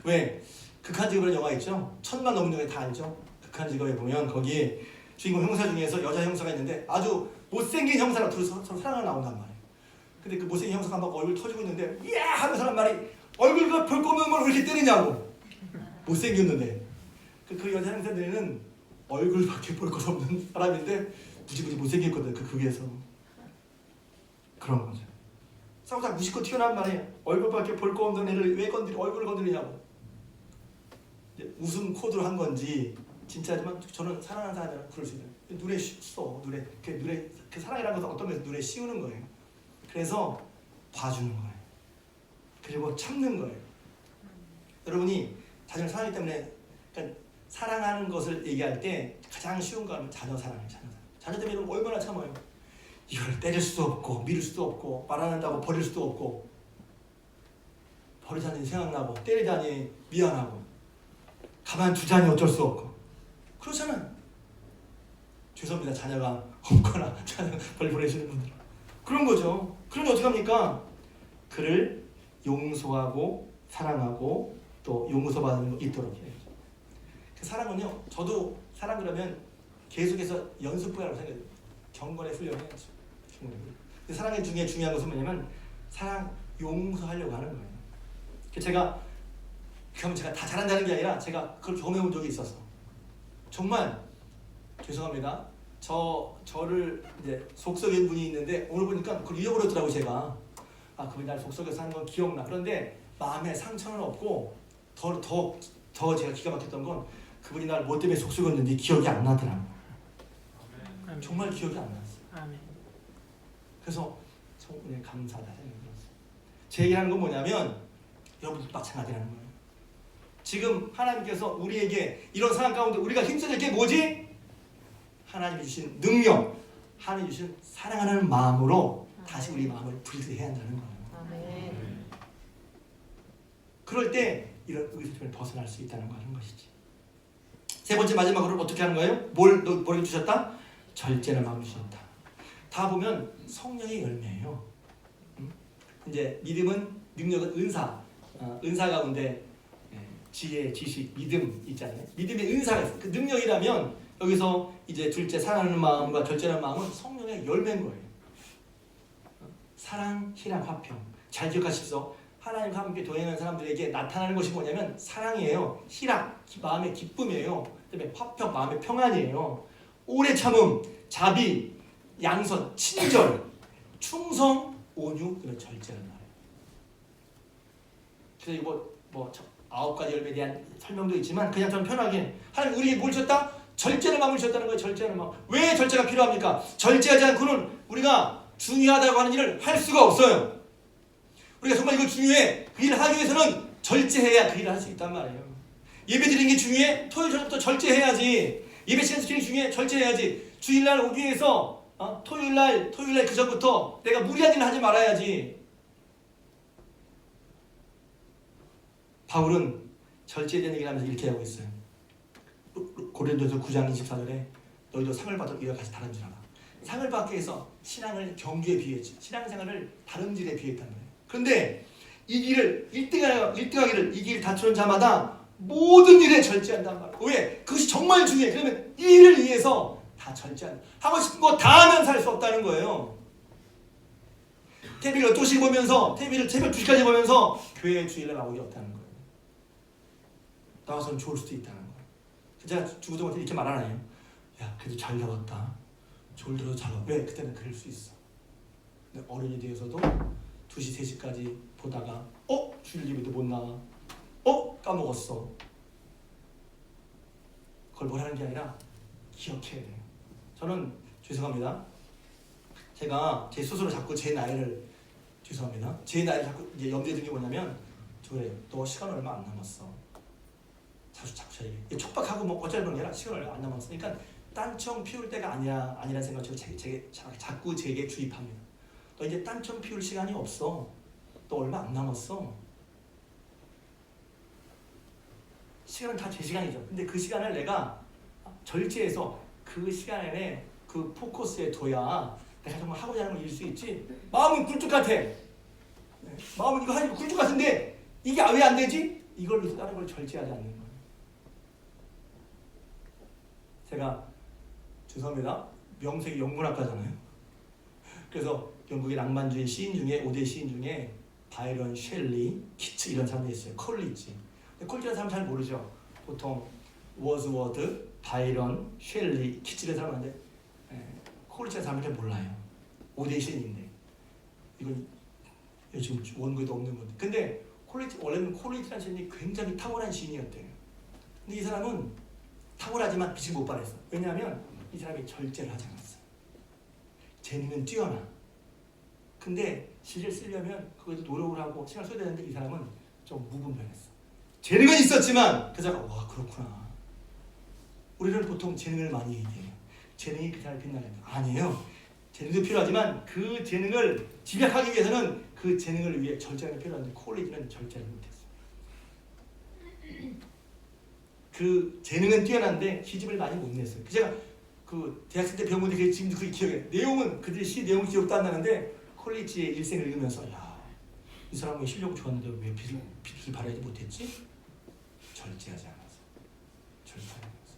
왜? 극한 직업이라는 영화 있죠? 1000만 넘는 영화 다 알죠? 극한 직업에 보면 거기에 주인공 형사 중에서 여자 형사가 있는데 아주 못생긴 형사랑 둘이 서로 사랑을 나온단 말이에요. 근데 그 못생긴 형사가 막 얼굴 터지고 있는데 하면서 하는 말이 얼굴 볼 거면 뭘 왜 이렇게 때리냐고. 못생겼는데. 그 여자 형사들은 얼굴밖에 볼 것 없는 사람인데 무지무지 못생겼거든. 극에서 그런 거죠. 싸우다 무심코 튀어나온 말이에요. 얼굴밖에 볼 거 없는 애를 왜 얼굴을 건드리냐고. 웃음 코드로 한 건지 진짜지만 저는 사랑하는 사람이라 그럴 수 있어요. 눈에 씌웠어. 눈에 그 사랑이라는 것은 어떤 면에서 눈에 씌우는 거예요. 그래서 봐주는 거예요. 그리고 참는 거예요. 여러분이 자녀를 사랑하기 때문에, 그러니까 사랑하는 것을 얘기할 때 가장 쉬운 거 하면 자녀 사랑이에요. 자녀 때문에 여러분 얼마나 참아요. 이걸 때릴 수도 없고 밀을 수도 없고 말 안 한다고 버릴 수도 없고, 버리자니 생각나고 때리자니 미안하고 가만 두자니 어쩔 수 없고 그렇잖아요. 죄송합니다. 자녀가 없거나 자녀 벌 보내시는 분들 그런 거죠. 그러니 어떡합니까? 그를 용서하고 사랑하고 또 용서받는 거 있도록 해요. 그 사랑은요, 저도 사랑 그러면 계속해서 연습부라고 생각해요. 경건의 훈련해야죠. 근데 사랑의 중에 중요한 것은 뭐냐면 사랑 용서하려고 하는 거예요. 제가 그러면 제가 다 잘한다는 게 아니라 제가 그걸 경험해 본 적이 있어서 정말 죄송합니다. 저를 이제 속썩인 분이 있는데 오늘 보니까 그걸 잊어버렸더라고. 제가 그분이 날 속썩여서 하는 건 기억나. 그런데 마음에 상처는 없고 더 제가 기가 막혔던 건 그분이 날 뭐 때문에 속썩였는지 기억이 안 나더라고. 아멘. 정말 기억이 안 났어요. 아멘. 그래서 정말 감사하다 생각했어요. 제 얘기하는 건 뭐냐면 여러분도 마찬가지라는 거예요. 지금 하나님께서 우리에게 이런 상황 가운데 우리가 힘쓰는 게 뭐지? 하나님이 주신 능력, 하나님이 주신 사랑하는 마음으로 다시 우리 마음을 분리해야 한다는 거예요. 아멘. 그럴 때 이런 의심을 벗어날 수 있다는 거 하는 것이지. 세 번째 마지막으로 어떻게 하는 거예요? 뭘 주셨다? 절제를 마음을 주셨다. 다 보면 성령의 열매예요. 이제 믿음은, 능력은 은사 가운데 지혜, 지식, 믿음 있잖아요. 믿음의 은사가 있어요. 그 능력이라면 여기서 이제 둘째 사랑하는 마음과 절제하는 마음은 성령의 열매인 거예요. 사랑, 희락, 화평. 잘 기억하십시오. 하나님과 함께 동행하는 사람들에게 나타나는 것이 뭐냐면 사랑이에요. 희락, 마음의 기쁨이에요. 그다음에 화평, 마음의 평안이에요. 오래 참음, 자비, 양선, 친절, 충성, 온유, 그리고 절제라는 말이에요. 그래서 이거 뭐 9가지 열매에 대한 설명도 있지만 그냥 저는 편하게 하나님 우리에게 뭘 주셨다? 절제를 마음을 주셨다는 거예요. 절제하는 마음. 왜 절제가 필요합니까? 절제하지 않고는 우리가 중요하다고 하는 일을 할 수가 없어요. 우리가 정말 이거 중요해. 그 일을 하기 위해서는 절제해야 그 일을 할 수 있단 말이에요. 예배 드리는 게 중요해? 토요일 저녁부터 절제해야지. 예배 시간 지키는 게 중요해? 절제해야지. 주일날 오기 위해서 토요일날 그 전부터 내가 무리한 일을 하지 말아야지. 바울은 절제에 대한 얘기를 하면서 이렇게 하고 있어요. 고린도서 9장 24절에 너희도 상을 받을 이와 같이 다른 줄 알아. 상을 받기 위해서 신앙을 경주에 비했지. 신앙생활을 다름질에 비했단 말이에요. 그런데 이 길을 1등하기를 이 길을 다투는 자마다 모든 일에 절제한단 말이에요. 왜? 그것이 정말 중요해. 그러면 이 일을 위해서 다 절제한다. 하고 싶은 거 다 하면 살 수 없다는 거예요. TV를 12시 보면서 TV를 새벽 2시까지 보면서 교회에 주일날 나오기 없다는 거예요. 나와서는 좋을 수도 있다는 거예요. 제가 주구동한테 이렇게 말 안 해요. 야, 그래도 잘 나왔다. 졸더라도 잘 나왔다. 왜? 그때는 그럴 수 있어. 근데 어른이 되어서도 2시, 3시까지 보다가 주일 예배도 못 나와. 까먹었어. 그걸 뭐라는 게 아니라 기억해야 돼요. 저는 죄송합니다. 제가 제 스스로 자꾸 제 나이를 죄송합니다. 제 나이를 자꾸 이제 염두에 둔 게 뭐냐면 그래요. 너 시간 얼마 안 남았어. 자꾸 저 얘기. 촉박하고 뭐 어쩌는 게 아니라 시간 얼마 안 남았어. 그러니까 딴청 피울 때가 아니라는 생각을 자꾸 제게 주입합니다. 너 이제 딴청 피울 시간이 없어. 너 얼마 안 남았어. 시간은 다 제 시간이죠. 근데 그 시간을 내가 절제해서 그 시간에 그 포커스에 둬야 내가 정말 하고자 하는 걸 이룰 수 있지. 마음은 굴뚝 같아. 마음은 이거 하니까 굴뚝 같은데 이게 왜 안 되지? 이걸 위해서 다른 걸 절제하지 않는 거예요. 제가 죄송합니다. 명색이 영문학과잖아요. 그래서 영국의 낭만주의 시인 중에 5대 시인 중에 바이런, 셸리, 키츠 이런 사람들이 있어요. 콜리지. 근데 콜리지라는 사람 잘 모르죠. 보통 워즈워드, 바이런, 쉘리, 키츠의 사람한테 콜리치의 사람한테 몰라요. 오데이션인데 이건 지금 원고에도 없는 건데. 근데 원래는 콜리치라는 시인이 굉장히 탁월한 시인이었대요. 근데 이 사람은 탁월하지만 빛을 못 발했어. 왜냐하면 이 사람이 절제를 하지 않았어. 재능은 뛰어나. 근데 시를 쓰려면 그것도 노력을 하고 시간을 써야 되는데 이 사람은 좀 무분별했어. 재능은 있었지만 그 사람이 와 그렇구나. 우리는 보통 재능을 많이 얘기해요. 재능이 그 사람을 빛나는 거 아니에요. 재능도 필요하지만 그 재능을 집약하기 위해서는 그 재능을 위해 절제가 필요한데 콜리지는 절제를 못했어. 그 재능은 뛰어난데 시집을 많이 못 냈어요. 제가 그 대학생 때 배운 건데 지금도 그게 기억해. 내용은 그들이 시 내용 기억도 안 나는데 콜리지의 일생을 읽으면서 야, 이 사람은 실력 좋았는데 왜 빛을 발하지 못했지? 절제하지 않았어. 절제하지 않았어.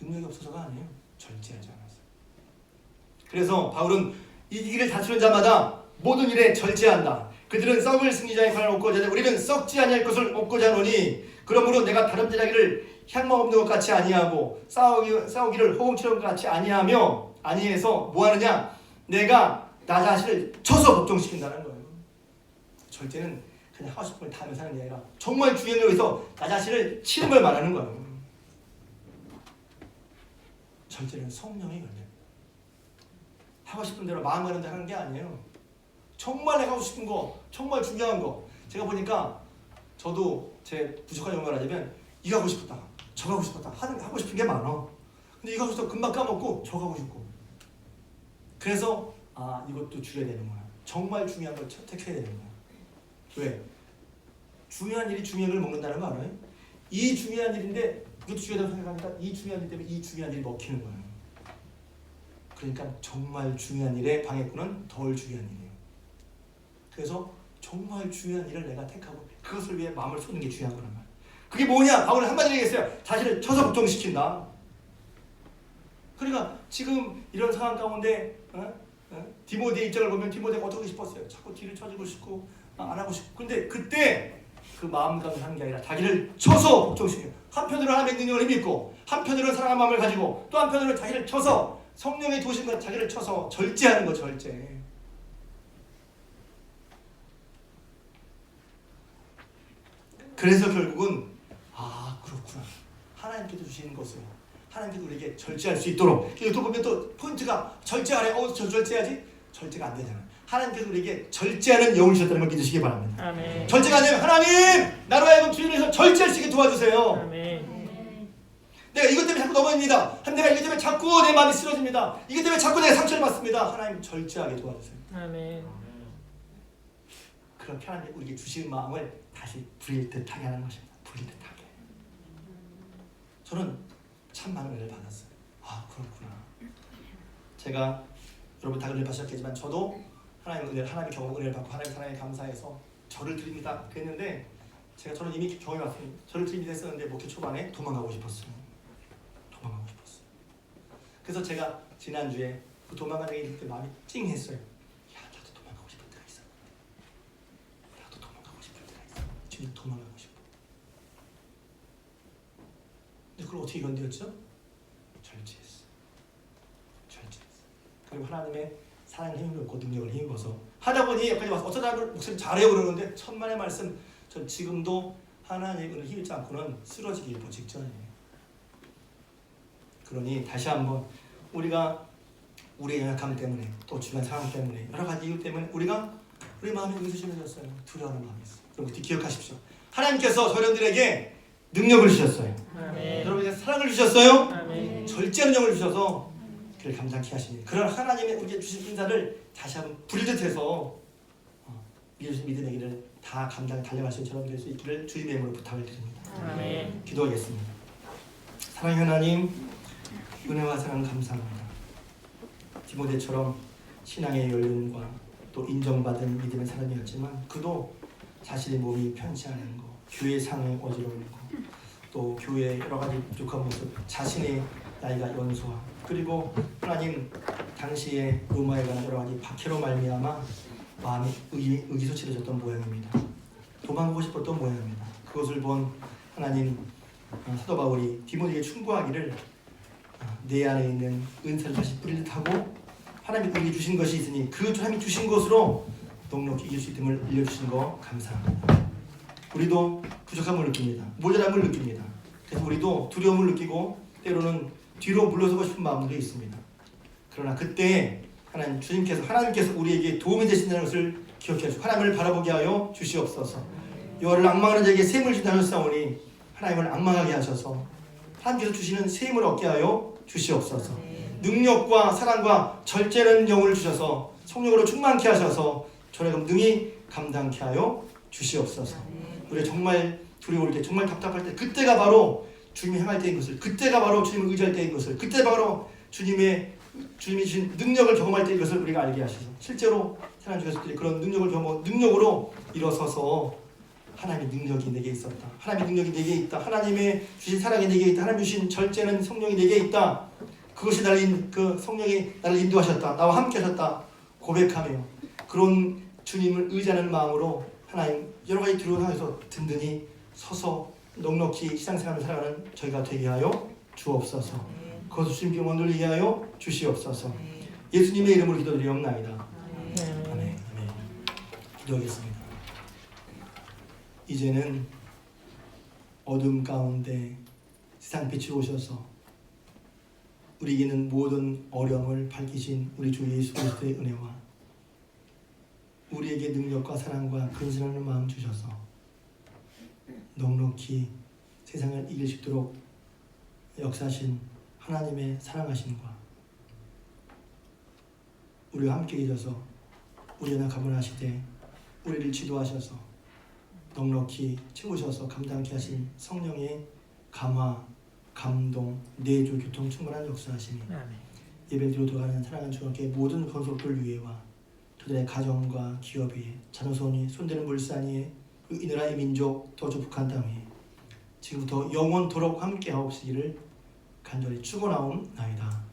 능력이 없어서가 아니에요. 절제하지 않았어. 그래서 바울은 이기기를 다투는 자마다 모든 일에 절제한다. 그들은 썩을 승리자의 관을 얻고자 하되 우리는 썩지 아니할 것을 얻고자 하노니 그러므로 내가 다름질하기를 향망 없는 것 같이 아니하고 싸우기를 호응처럼 같이 아니해서 뭐하느냐? 내가 나 자신을 쳐서 복종시킨다는 거예요. 절제는 그냥 하고 싶은 걸 다 하면서 하는 게 아니라 정말 중요한 거에서 나 자신을 치는 걸 말하는 거예요. 절제는 성령의 열매. 하고 싶은 대로 마음 가는 대로 하는 게 아니에요. 정말 내가 하고 싶은 거, 정말 중요한 거. 제가 보니까 저도 제 부족한 영광을 하자면 이거 하고 싶었다, 저거 하고 싶었다 하고 싶은 게 많아. 근데 이거 하고 싶다 금방 까먹고 저거 하고 싶고. 그래서 이것도 줄여야 되는 거야. 정말 중요한 걸 택해야 되는 거야. 왜? 중요한 일이 중요한 걸 먹는다는 거 알아요? 이 중요한 일인데 이것도 중요하다고 생각하니까 이 중요한 일 때문에 이 중요한 일이 먹히는 거예요. 그러니까 정말 중요한 일의 방해꾼은 덜 중요한 일이에요. 그래서 정말 중요한 일을 내가 택하고 그것을 위해 마음을 쏟는 게 중요한 거란 말이에요. 그게 뭐냐? 바울은 한마디로 얘기했어요. 자신을 쳐서 복종시킨다. 그러니까 지금 이런 상황 가운데 디모데의 입장을 보면 디모데가 어떻게 싶었어요? 자꾸 뒤를 쳐주고 싶고 안 하고 싶고. 근데 그때 그 마음가짐을 하는 게 아니라 자기를 쳐서 복종시켜요. 한편으로는 하나님의 능력을 힘입고 한편으로는 사랑한 마음을 가지고 또 한편으로는 자기를 쳐서 성령의 도심과 자기를 쳐서 절제하는 거. 절제. 그래서 결국은 그렇구나. 하나님께서 주시는 것을 하나님께서 우리에게 절제할 수 있도록. 또 보면 또 포인트가 절제하래. 절제해야지. 절제가 안 되잖아. 하나님께서 우리에게 절제하는 영을 주셨다는 걸 믿으시기 바랍니다. 아멘. 절제가 안 되면 하나님 나로 하여금 주님을 위해서 절제할 수 있게 도와주세요. 아멘. 내가 이것 때문에 자꾸 넘어집니다. 내가 이것 때문에 자꾸 내 마음이 쓰러집니다. 이것 때문에 자꾸 내가 상처를 받습니다. 하나님 절제하게 도와주세요. 아멘. 그렇게 하나님 우리에게 주신 마음을 다시 부릴 듯하게 하는 것입니다. 부릴 듯하게. 저는 참 많은 은혜를 받았어요. 그렇구나. 제가 여러분 다 은혜를 받으셨겠지만 저도 하나님의 은혜를 받고 하나님의 사랑에 감사해서 저를 드립니다 그랬는데 저는 이미 경험해 왔습니다. 저를 드립니다 했었는데 목회 초반에 도망가고 싶었어요. 그래서 제가 지난주에 그 도망가는 게 그때 마음이 찡했어요. 나도 도망가고 싶을 때가 있어. 지금 도망가고 싶어. 근데 그걸 어떻게 견뎠죠? 절제했어. 그리고 하나님의 사랑을 힘입고 능력을 힘입어서 하다 보니 여기까지 와서 어쩌다 목사님 잘해요 그러는데 천만의 말씀. 전 지금도 하나님의 은혜를 힘입지 않고는 쓰러지기 일보 직전이에요. 그러니 다시 한번 우리가 우리의 연약함 때문에 또 주변 상황 때문에 여러 가지 이유 때문에 우리 마음이 의심해졌어요. 두려워하는 마음이 있어요. 여러분 기억하십시오. 하나님께서 저희들에게 능력을 주셨어요. 아멘. 여러분에게 사랑을 주셨어요. 아멘. 절제하는 영을 주셔서 그를 감당케 하시니 그런 하나님의 우리에게 주신 인사를 다시 한번 부리듯해서 믿으신 믿음의 길을 다 감당해 달려갈 수 있는 저런 될 수 있기를 주님의 이름으로 부탁을 드립니다. 아멘. 기도하겠습니다. 사랑의 하나님, 은혜와 사랑 감사합니다. 디모데처럼 신앙의 연륜과 또 인정받은 믿음의 사람이었지만 그도 자신의 몸이 편치 않은 거, 교회 상에 어지러운 거, 또 교회의 여러 가지 부족한 모습, 자신의 나이가 연소함, 그리고 하나님 당시에 로마에 관한 여러 가지 박해로 말미암아 마음이 의기소침해졌던 모양입니다. 도망가고 싶었던 모양입니다. 그것을 본 하나님 사도 바울이 디모데에게 충고하기를 내 안에 있는 은사를 다시 뿌리듯 하고 하나님이 우리에게 주신 것이 있으니 그 하나님이 주신 것으로 넉넉히 이길 수 있음을 알려주신 거 감사합니다. 우리도 부족함을 느낍니다. 모자람을 느낍니다. 그래서 우리도 두려움을 느끼고 때로는 뒤로 물러서고 싶은 마음도 있습니다. 그러나 그때 하나님께서 우리에게 도움이 되신다는 것을 기억해 주시고 하나님을 바라보게 하여 주시옵소서. 여호와를 앙망하는 자에게 셈을 준다는 사오니 하나님을 앙망하게 하셔서 하나님께서 주시는 셈을 얻게 하여 주시옵소서. 능력과 사랑과 절제는 영을 주셔서 성령으로 충만케 하셔서 저희가 능히 감당케 하여 주시옵소서. 우리가 정말 두려울 때, 정말 답답할 때, 그때가 바로 주님이 향할 때인 것을, 그때가 바로 주님을 의지할 때인 것을, 그때 바로 주님이 주신 능력을 경험할 때인 것을 우리가 알게 하셔서 실제로 하나님 주셨을 때 그런 능력으로 일어서서 하나님의 능력이 내게 있었다. 하나님의 능력이 내게 있다. 하나님의 주신 사랑이 내게 있다. 하나님 주신 절제는 성령이 내게 있다. 그것이 그 성령이 나를 인도하셨다. 나와 함께 하셨다. 고백하며 그런 주님을 의지하는 마음으로 하나님 여러 가지 두려움에서 든든히 서서 넉넉히 신앙생활을 살아가는 저희가 되게 하여 주옵소서. 그것을 주님께 원들리게 하여 주시옵소서. 예수님의 이름으로 기도드리옵나이다. 아멘. 기도하겠습니다. 이제는 어둠 가운데 세상 빛이 오셔서 우리에게는 모든 어려움을 밝히신 우리 주 예수 그리스도의 은혜와 우리에게 능력과 사랑과 근신하는 마음 주셔서 넉넉히 세상을 이길 수 있도록 역사하신 하나님의 사랑하심과 우리와 함께 계셔서 우리와 가문하시되 우리를 지도하셔서 넉넉히 채우셔서 감당케 하신 성령의 감화, 감동, 내조, 교통 충만한 역사하심이 예배드리러 들어가는 사랑하는 주님께 모든 건속들 위에와 그들의 가정과 기업 위에 자녀손이 손대는 물산 위에 이 나라의 민족 더 북한 땅 위에 지금부터 영원토록 함께하옵시기를 간절히 축원하옵나이다.